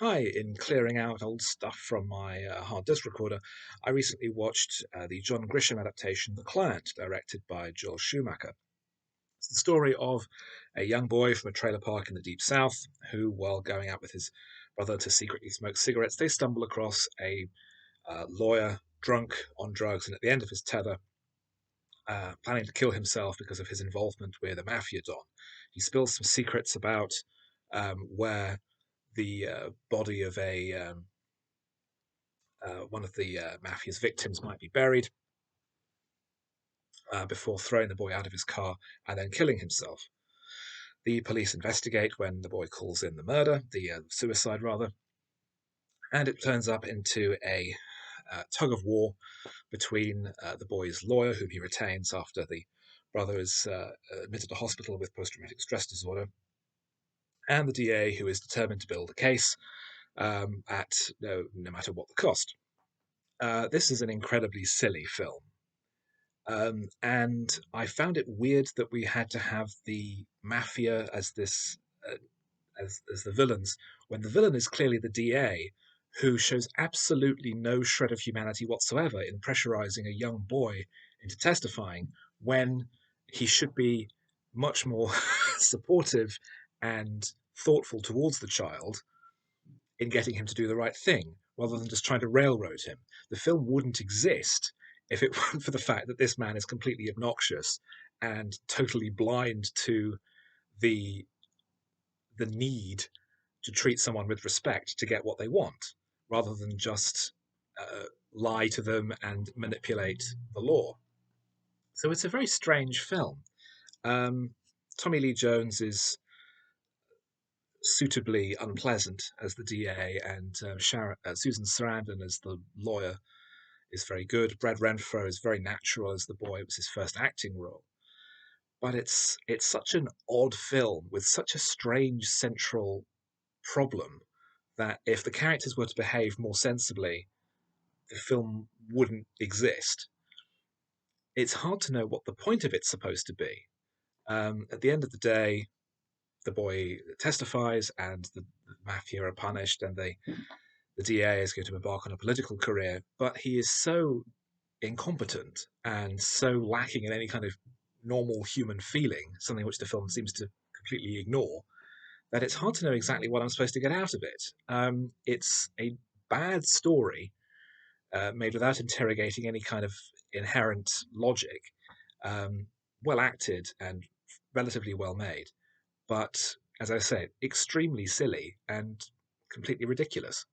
Hi, in clearing out old stuff from my hard disk recorder, I recently watched the John Grisham adaptation, The Client, directed by Joel Schumacher. It's the story of a young boy from a trailer park in the Deep South who, while going out with his brother to secretly smoke cigarettes, they stumble across a lawyer drunk on drugs and at the end of his tether, planning to kill himself because of his involvement with a mafia don. He spills some secrets about where the body of a one of the mafia's victims might be buried before throwing the boy out of his car and then killing himself. The police investigate when the boy calls in the murder, the suicide rather, and it turns up into a tug of war between the boy's lawyer, whom he retains after the brother is admitted to hospital with post-traumatic stress disorder, and the DA, who is determined to build a case at no matter what the cost. This is an incredibly silly film. And I found it weird that we had to have the mafia as this as the villains when the villain is clearly the DA, who shows absolutely no shred of humanity whatsoever in pressurizing a young boy into testifying when he should be much more supportive and thoughtful towards the child in getting him to do the right thing rather than just trying to railroad him. The film wouldn't exist if it weren't for the fact that this man is completely obnoxious and totally blind to the the need to treat someone with respect to get what they want, rather than just lie to them and manipulate the law. So it's a very strange film. Um, Tommy Lee Jones is suitably unpleasant as the DA, and Susan Sarandon as the lawyer is very good. Brad Renfro is very natural as the boy. It was his first acting role. But it's such an odd film with such a strange central problem that if the characters were to behave more sensibly, the film wouldn't exist. It's hard to know what the point of it's supposed to be. At the end of the day, the boy testifies, and the mafia are punished, and the DA is going to embark on a political career. But he is so incompetent and so lacking in any kind of normal human feeling, something which the film seems to completely ignore, that it's hard to know exactly what I'm supposed to get out of it. It's a bad story made without interrogating any kind of inherent logic, um, well acted and relatively well made, but as I said, extremely silly and completely ridiculous.